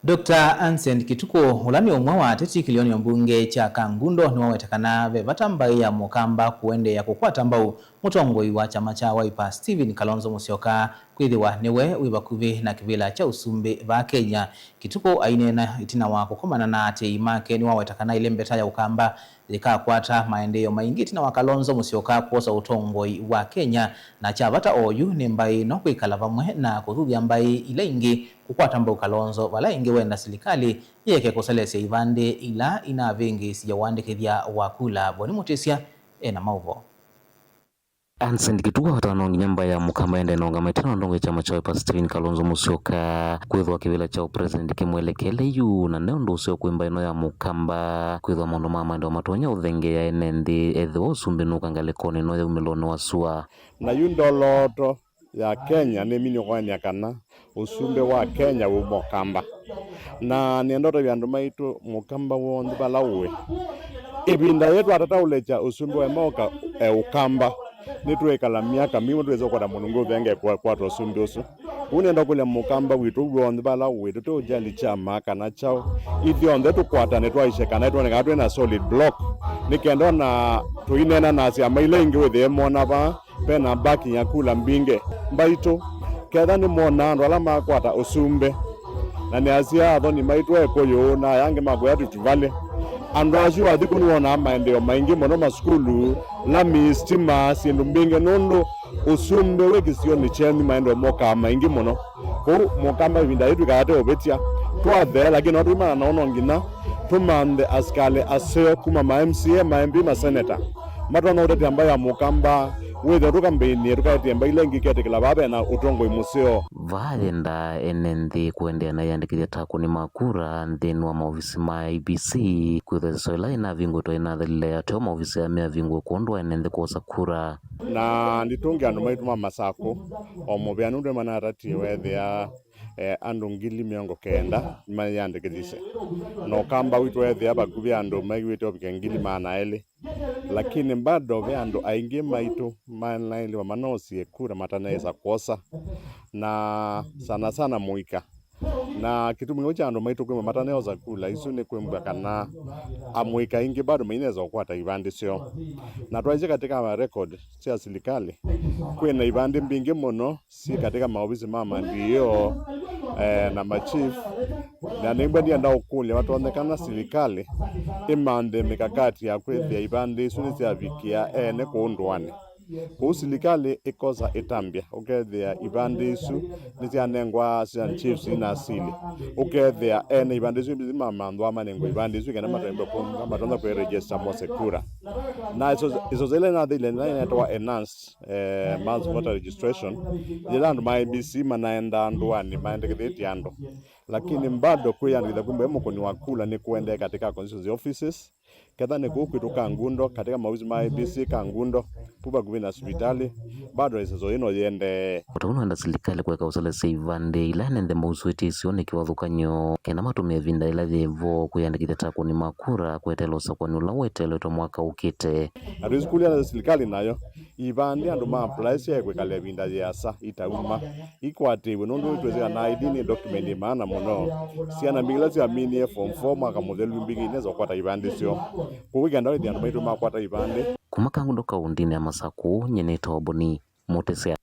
Dr. Ansen Kituko ulami umwa wa teti kilioni mbunge cha Kangundo ni wawetakana vevatambai ya mukamba kuende ya kukwata mbau mutongoi wa chama cha Wiper Stephen Kalonzo Musyoka kwithiwa niwe wibakuvi na kivila cha usumbi va Kenya. Kituko ainena itina wa kukomana na ati imake ni wawetakana ile mbeta ya ukamba likakwata maendeleo maingi itina wa Kalonzo Musyoka kuosa utongoi wa Kenya na chavata oyu ni mbai no kwikala vamwe na kuthuthia mbai ile ingi kukwata mbau Kalonzo wala ingi wenda serikali yeke kuselesya ivande ila ina vingi sijawandikithia wakula Boni Mutesia ena mauvo. Ansen Kituko watano nyamba ya mukamba ende nonga maitano ndongo chama cha Wiper Stephen Kalonzo Musyoka kwithwa kivila cha president kimwelekele yu na nendo usio kwimba ino ya mukamba kwithwa mondo mama ndo matonya uthenge ya enendi ethwa usumbinuka ngalekoni no ya umilono wasua na yundoloto ya Kenya ni mini kwanya kana usumbe wa Kenya u mukamba na niendoto vyandu maitu mukamba wondu balawe ibinda yetu atata usumbe wa moka ukamba nitwekala miaka mimo tuweza kwa munungu venge kwa usumbe usu unenda kule mukamba witu wondu balawe tutujali chama kana chao ithionde tukwata netwaishe kana itwaneka na solid block nikendo na tuinena nasi amaile ingi withe mona ba pena baki ya kula mbinge mbaito ketha ni mona ndo ala makwata usumbe na ni asia atho ni maitwe koyo na yange magoya tutuvale andu acio athiku ni wona maendeleo maingi mono maskulu lami stima sindu mbinge nundu usumbe wekisio ni cheni maendeleo moka maingi mono ko mukamba vinda yetu kayate obetia twathe lakini watu imana naono ngina tumande askale aseo kuma ma MCA ma MP ma senator matwana utete ambayo ya mukamba wethe tukambini tukaetie mbaile ngiketekela babe na utongo imuseo vaenda enendi kuendea na yandikithia takuni makura nthini wa maofisi ma IEBC kwithwa soila ina vingu to ina thelile ateo maofisi ya mea vingu kuondwa enendi kuosa kura na nditungi andu maituma masako o mubeanu ndwe manarati wethia andu 19,000 mayandikithise no kamba witu wethia bakuvi andu maiwite opike 2,200 lakini bado ve andu aingi maitu manaili wa manosie kura matanaweza kuosa na sana sana muika na kitu mwingi cha andu maitu kwa matanaweza kula isu ni kwemba kana amuika ingi bado maineza kukwata ivandi sio na twaje katika record cia serikali kwena ivandi mbingi muno si katika maofisi mama ndio na machief na ningbendi anda ukulia watu onekana serikali imande mikakati ya kwethia ivandi isu cia vikia ene kuundwane kwa serikali ikosa itambia ukethia ivandi isu nicianengwa cia chiefs ina asili ukethia ene ivandi isu bizima mandwa amanengwa ivandi isu kana matembe pomba matonda kwa register mosekura na iso zile na dhile na inatoa enhanced mass voter registration ila ndo IEBC manaenda ndwani maendeketheti ando lakini bado kuyandikitha kumbe mukoni wakula ni kuende katika constituency offices kadha ni kukwitu Kangundo katika mawuzi ma IEBC Kangundo puba guvina hospitali bado isezo ino yende utauna anda serikali kweka usalese ivande ila nende mausweti sione kiwathukanyo kena matumia vinda ila vyevo kuyandikithia takuni makura kwetelo sakwani ula wetelo to mwaka ukite arizikulia na serikali nayo ivande andu ma apply ya kwekale vinda yasa itauma ikwatiwe nundu twezea na ID ni document maana muno siana mbigila cia mini form 4 mwaka muthelu mbigi ineza kwata ivande sio kuwigenda andu maitu makwata ivande kuma Kangundo kaundini ya Masaku nyeneta Boni Mutesia.